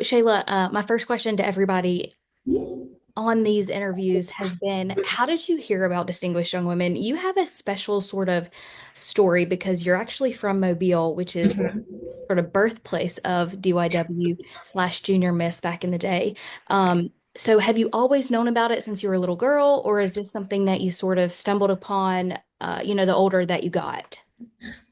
Shayla, my first question to everybody on these interviews has been, how did you hear about Distinguished Young Women? You have a special sort of story because you're actually from Mobile, which is Mhm. sort of birthplace of DYW slash Junior Miss back in the day. So have you always known about it since you were a little girl, or is this something that you sort of stumbled upon, the older that you got?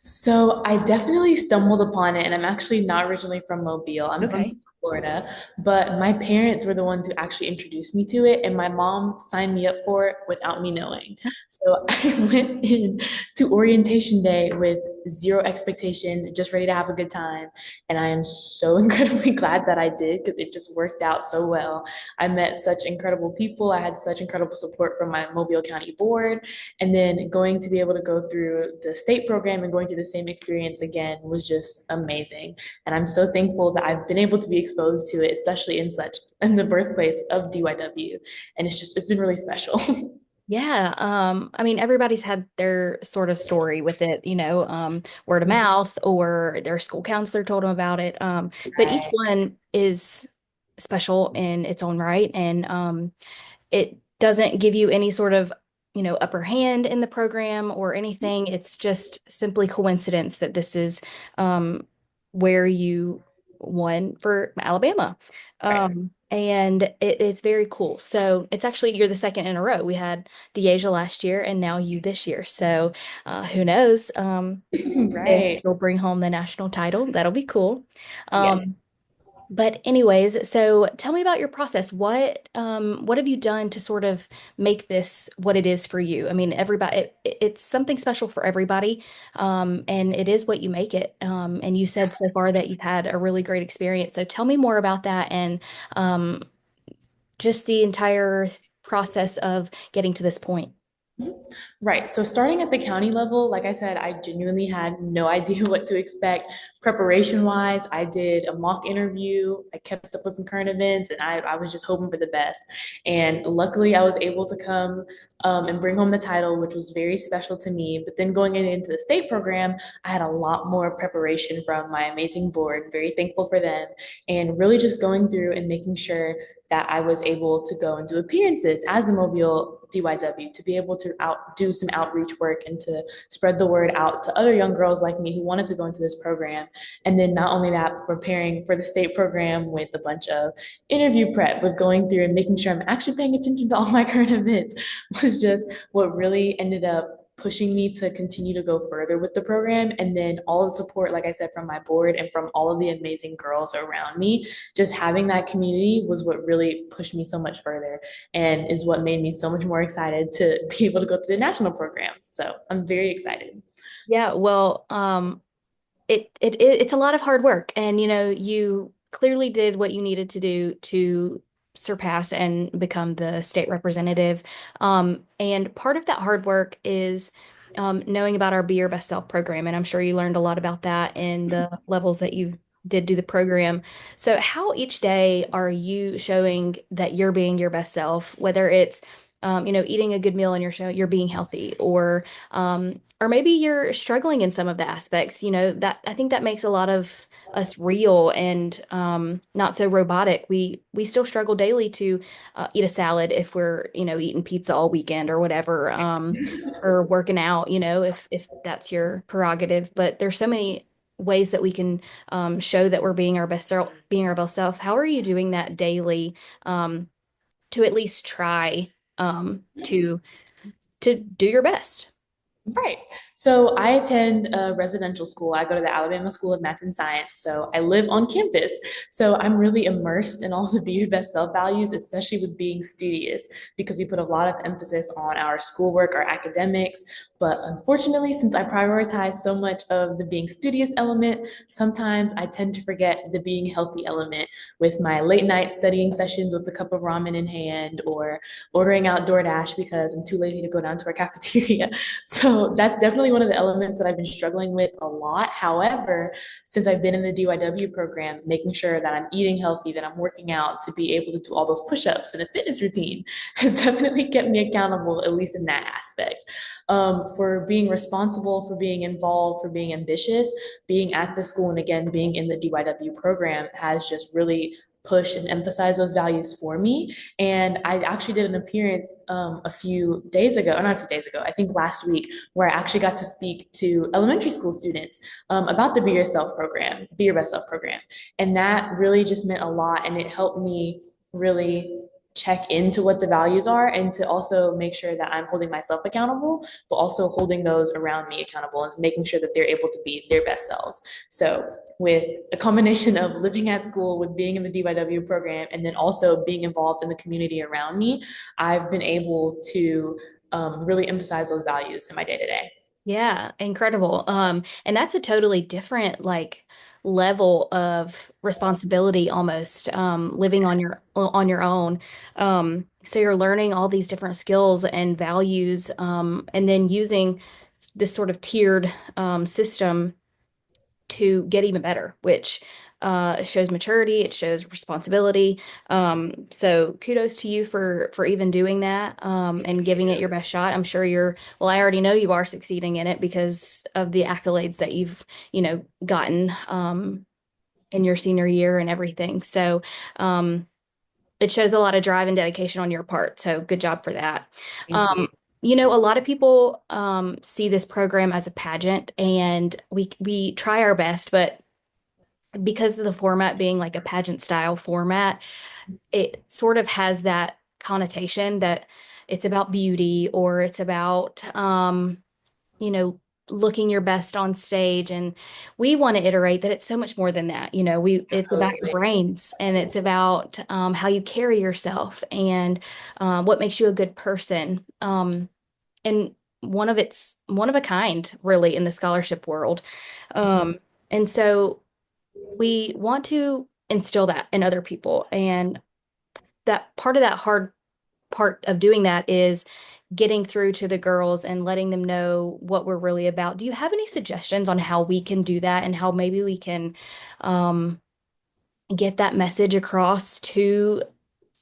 So I definitely stumbled upon it, and I'm actually not originally from Mobile. I'm from Okay. South Florida, but my parents were the ones who actually introduced me to it, and my mom signed me up for it without me knowing. So I went in to orientation day with zero expectation, just ready to have a good time. And I am so incredibly glad that I did because it just worked out so well. I met such incredible people. I had such incredible support from my Mobile County board. And then going to be able to go through the state program and going through the same experience again was just amazing. And I'm so thankful that I've been able to be exposed to it, especially in the birthplace of DYW. And it's been really special. Yeah, I mean, everybody's had their sort of story with it, word of mouth or their school counselor told them about it. But each Right, one is special in its own right, and it doesn't give you any sort of, upper hand in the program or anything. It's just simply coincidence that this is where you won for Alabama. right. And it's very cool. So it's actually, you're the second in a row. We had Deasia last year and now you this year. So who knows if Right. you'll bring home the national title. That'll be cool. Yes. Um, but anyways, so tell me about your process. What have you done to sort of make this what it is for you? I mean, it's something special for everybody, and it is what you make it. And you said so far that you've had a really great experience. So tell me more about that and um, just the entire process of getting to this point. Right. So starting at the county level, like I said, I genuinely had no idea what to expect. Preparation wise, I did a mock interview. I kept up with some current events and I was just hoping for the best. And luckily, I was able to come and bring home the title, which was very special to me. But then going into the state program, I had a lot more preparation from my amazing board. Very thankful for them. And really just going through and making sure that I was able to go and do appearances as the Mobile DYW to be able to do some outreach work and to spread the word out to other young girls like me who wanted to go into this program. And then not only that, preparing for the state program with a bunch of interview prep, with going through and making sure I'm actually paying attention to all my current events was just what really ended up pushing me to continue to go further with the program. And then all the support, like I said, from my board and from all of the amazing girls around me, just having that community was what really pushed me so much further and is what made me so much more excited to be able to go to the national program. So I'm very excited. Yeah, well, it's a lot of hard work, and you clearly did what you needed to do to surpass and become the state representative. And part of that hard work is knowing about our Be Your Best Self program, and I'm sure you learned a lot about that in the levels that you did do the program. So, how each day are you showing that you're being your best self, whether it's eating a good meal and you're being healthy, or maybe you're struggling in some of the aspects, that I think that makes a lot of us real and not so robotic. We still struggle daily to eat a salad if we're, eating pizza all weekend or whatever, or working out, if that's your prerogative. But there's so many ways that we can show that we're being our best self. How are you doing that daily to at least try to do your best? Right. So I attend a residential school. I go to the Alabama School of Math and Science. So I live on campus. So I'm really immersed in all the Be Your Best Self values, especially with being studious, because we put a lot of emphasis on our schoolwork, our academics. But unfortunately, since I prioritize so much of the being studious element, sometimes I tend to forget the being healthy element with my late night studying sessions with a cup of ramen in hand or ordering out DoorDash because I'm too lazy to go down to our cafeteria. So that's definitely one of the elements that I've been struggling with a lot. However, since I've been in the DYW program, making sure that I'm eating healthy, that I'm working out to be able to do all those push-ups and a fitness routine has definitely kept me accountable, at least in that aspect. For being responsible, for being involved, for being ambitious, being at the school, and again, being in the DYW program has just really push and emphasize those values for me. And I actually did an appearance a few days ago, or not a few days ago, I think last week, where I actually got to speak to elementary school students about the Be Yourself program, Be Your Best Self program. And that really just meant a lot. And it helped me really check into what the values are and to also make sure that I'm holding myself accountable, but also holding those around me accountable and making sure that they're able to be their best selves. So, with a combination of living at school, with being in the DYW program, and then also being involved in the community around me, I've been able to really emphasize those values in my day to day. Yeah, incredible. And that's a totally different like level of responsibility almost, living on your own. So you're learning all these different skills and values, and then using this sort of tiered system to get even better, which shows maturity, it shows responsibility. So kudos to you for even doing that, and giving it your best shot. I'm sure well, I already know you are succeeding in it because of the accolades that you've, gotten in your senior year and everything. So it shows a lot of drive and dedication on your part. So good job for that. Thank you. Um, a lot of people see this program as a pageant, and we try our best, but because of the format being like a pageant style format, it sort of has that connotation that it's about beauty or it's about, you know, looking your best on stage. And we want to iterate that it's so much more than that. It's about your Absolutely. brains, and it's about how you carry yourself, and what makes you a good person. And one of a kind, really, in the scholarship world. Mhm. And so we want to instill that in other people. And that part of that hard part of doing that is getting through to the girls and letting them know what we're really about. Do you have any suggestions on how we can do that and how maybe we can um, get that message across to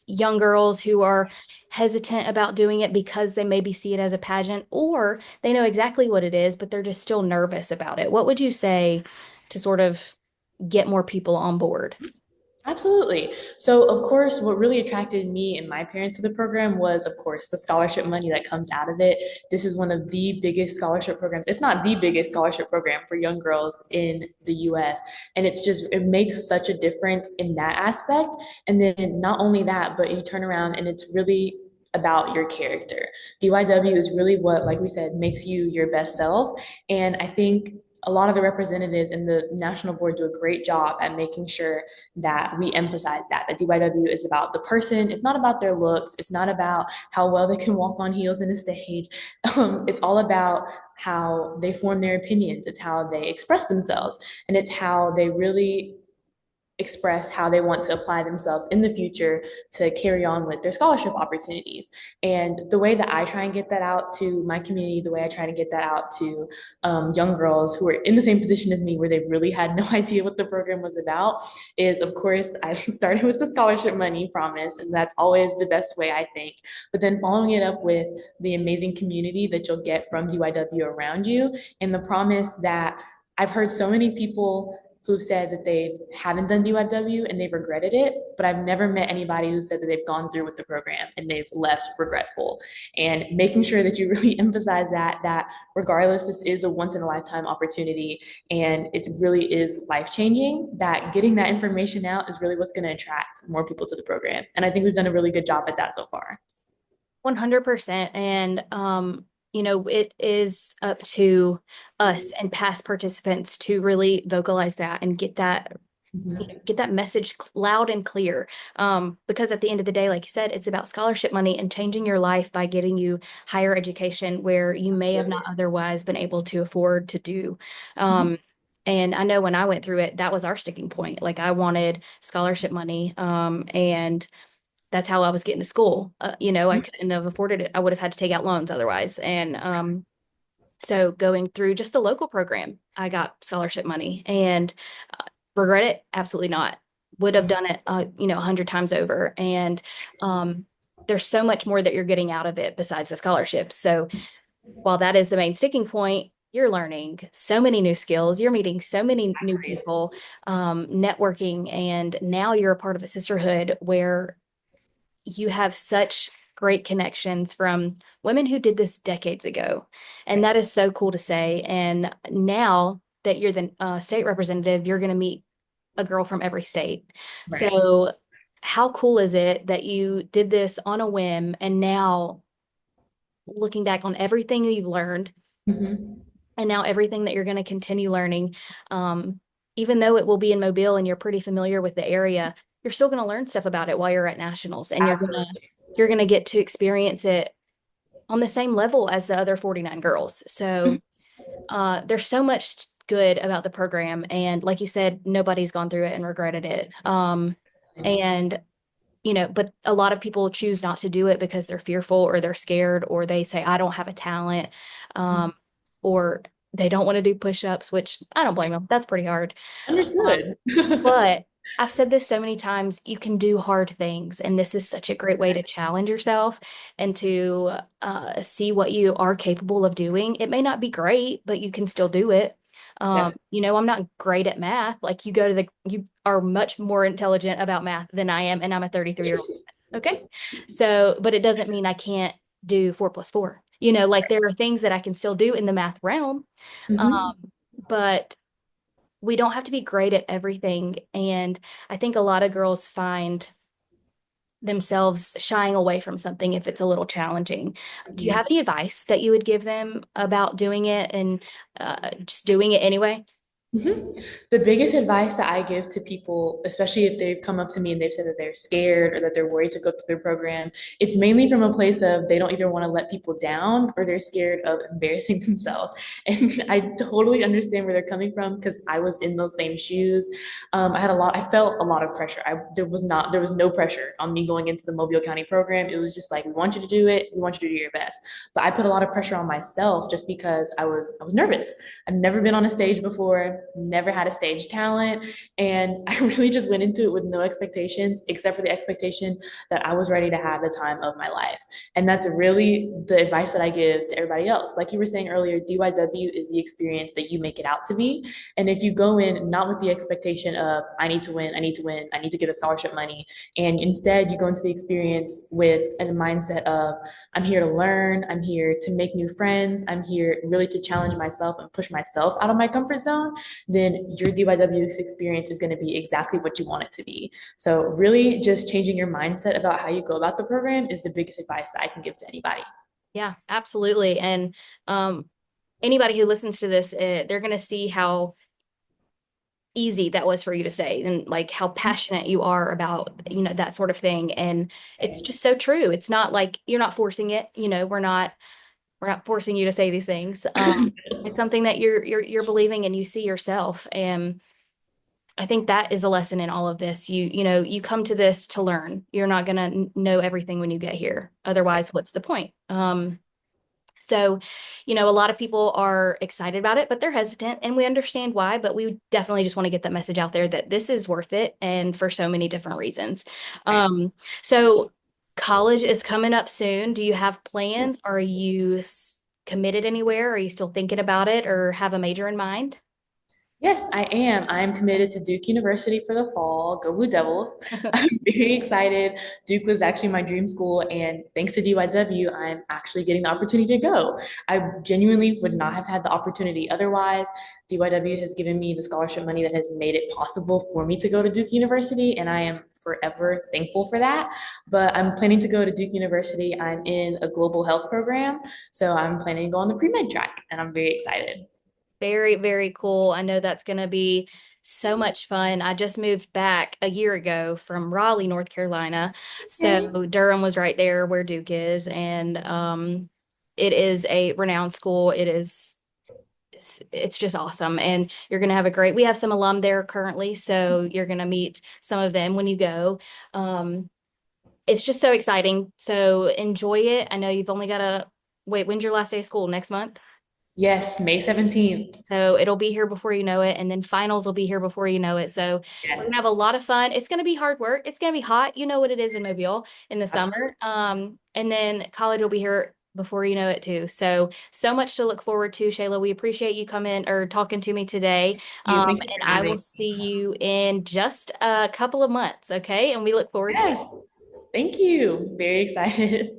young girls who are hesitant about doing it because they maybe see it as a pageant, or they know exactly what it is, but they're just still nervous about it? What would you say to sort of get more people on board? Absolutely. So, of course, what really attracted me and my parents to the program was, of course, the scholarship money that comes out of it. This is one of the biggest scholarship programs, if not the biggest scholarship program for young girls in the US. And it makes such a difference in that aspect. And then not only that, but you turn around and it's really about your character. DYW is really what, like we said, makes you your best self. And I think a lot of the representatives in the national board do a great job at making sure that we emphasize that DYW is about the person. It's not about their looks. It's not about how well they can walk on heels in a stage. It's all about how they form their opinions. It's how they express themselves, and it's how they really express how they want to apply themselves in the future to carry on with their scholarship opportunities. And the way that I try and get that out to my community, the way I try to get that out to young girls who are in the same position as me, where they really had no idea what the program was about, is of course, I started with the scholarship money promise, and that's always the best way, I think. But then following it up with the amazing community that you'll get from DYW around you, and the promise that I've heard so many people who've said that they haven't done DYW and they've regretted it, but I've never met anybody who said that they've gone through with the program and they've left regretful. And making sure that you really emphasize that regardless, this is a once in a lifetime opportunity and it really is life changing, that getting that information out is really what's going to attract more people to the program. And I think we've done a really good job at that so far. 100%. And, it is up to us and past participants to really vocalize that and Mhm. get that message loud and clear. Because at the end of the day, like you said, it's about scholarship money and changing your life by getting you higher education where you may have not otherwise been able to afford to do. Um, and I know when I went through it, that was our sticking point. Like I wanted scholarship money, and that's how I was getting to school. I couldn't have afforded it. I would have had to take out loans otherwise. And so going through just the local program, I got scholarship money, and regret it? Absolutely not. Would have done it, 100 times over. And there's so much more that you're getting out of it besides the scholarship. So while that is the main sticking point, you're learning so many new skills. You're meeting so many new people, networking, and now you're a part of a sisterhood where you have such great connections from women who did this decades ago. And Right. that is so cool to say. And now that you're the state representative, you're going to meet a girl from every state. Right. So, how cool is it that you did this on a whim and now looking back on everything you've learned Hmm. and now everything that you're going to continue learning, even though it will be in Mobile and you're pretty familiar with the area, you're still going to learn stuff about it while you're at nationals, and Absolutely. you're going to get to experience it on the same level as the other 49 girls. So there's so much good about the program, and like you said, nobody's gone through it and regretted it. And but a lot of people choose not to do it because they're fearful or they're scared or they say, I don't have a talent, um, or they don't want to do push-ups, which I don't blame them. That's pretty hard. Um, Understood. but I've said this so many times, you can do hard things, and this is such a great way to challenge yourself and to see what you are capable of doing. It may not be great, but you can still do it. Yeah. I'm not great at math. Like you are much more intelligent about math than I am, and I'm a 33-year-old. Okay. So, but it doesn't mean I can't do 4 plus 4. Like there are things that I can still do in the math realm. Um, Hmm. but we don't have to be great at everything. And I think a lot of girls find themselves shying away from something if it's a little challenging. Do you have any advice that you would give them about doing it and just doing it anyway? Hmm. The biggest advice that I give to people, especially if they've come up to me and they've said that they're scared or that they're worried to go through their program, it's mainly from a place of they don't either want to let people down or they're scared of embarrassing themselves. And I totally understand where they're coming from because I was in those same shoes. I felt a lot of pressure. There was no pressure on me going into the Mobile County program. It was just like, we want you to do it. We want you to do your best. But I put a lot of pressure on myself just because I was nervous. I've never been on a stage before, never had a stage talent, and I really just went into it with no expectations except for the expectation that I was ready to have the time of my life. And that's really the advice that I give to everybody else. Like you were saying earlier, DYW is the experience that you make it out to be. And if you go in not with the expectation of, I need to win, I need to win, I need to get the scholarship money, and instead you go into the experience with a mindset of, I'm here to learn. I'm here to make new friends. I'm here really to challenge myself and push myself out of my comfort zone. Then your DYW experience is going to be exactly what you want it to be. So, really, just changing your mindset about how you go about the program is the biggest advice that I can give to anybody. Yeah, absolutely. And um, anybody who listens to this, they're going to see how easy that was for you to say and like how passionate you are about, that sort of thing. And it's just so true. It's not like you're not forcing it. We're not forcing you to say these things. It's something that you're believing and you see yourself. And I think that is a lesson in all of this. You come to this to learn. You're not gonna know everything when you get here. Otherwise, what's the point? So, a lot of people are excited about it, but they're hesitant, and we understand why. But we definitely just want to get that message out there that this is worth it, and for so many different reasons. Um, so college is coming up soon. Do you have plans? Are you committed anywhere? Are you still thinking about it, or have a major in mind? Yes, I am. I'm committed to Duke University for the fall. Go Blue Devils. I'm very excited. Duke was actually my dream school, and thanks to DYW, I'm actually getting the opportunity to go. I genuinely would not have had the opportunity otherwise. DYW has given me the scholarship money that has made it possible for me to go to Duke University, and I am forever thankful for that. But I'm planning to go to Duke University. I'm in a global health program, so I'm planning to go on the pre-med track, and I'm very excited. Very, very cool. I know that's going to be so much fun. I just moved back a year ago from Raleigh, North Carolina. Okay. So Durham was right there where Duke is. And it is a renowned school. It's just awesome. And you're going to have we have some alum there currently. So you're going to meet some of them when you go. Um, it's just so exciting. So enjoy it. I know you've only got wait, when's your last day of school? Next month? Yes, May 17th. So it'll be here before you know it. And then finals will be here before you know it. So we're gonna have a Yes, lot of fun. It's gonna be hard work. It's gonna be hot. You know what it is in Mobile in the absolutely. summer. And then college will be here before you know it too. So, so much to look forward to, Shayla. We appreciate you coming or talking to me today. Thank you And for I will having see me. you in just a couple of months, okay? And we look forward to Yes. Thank you. Very excited.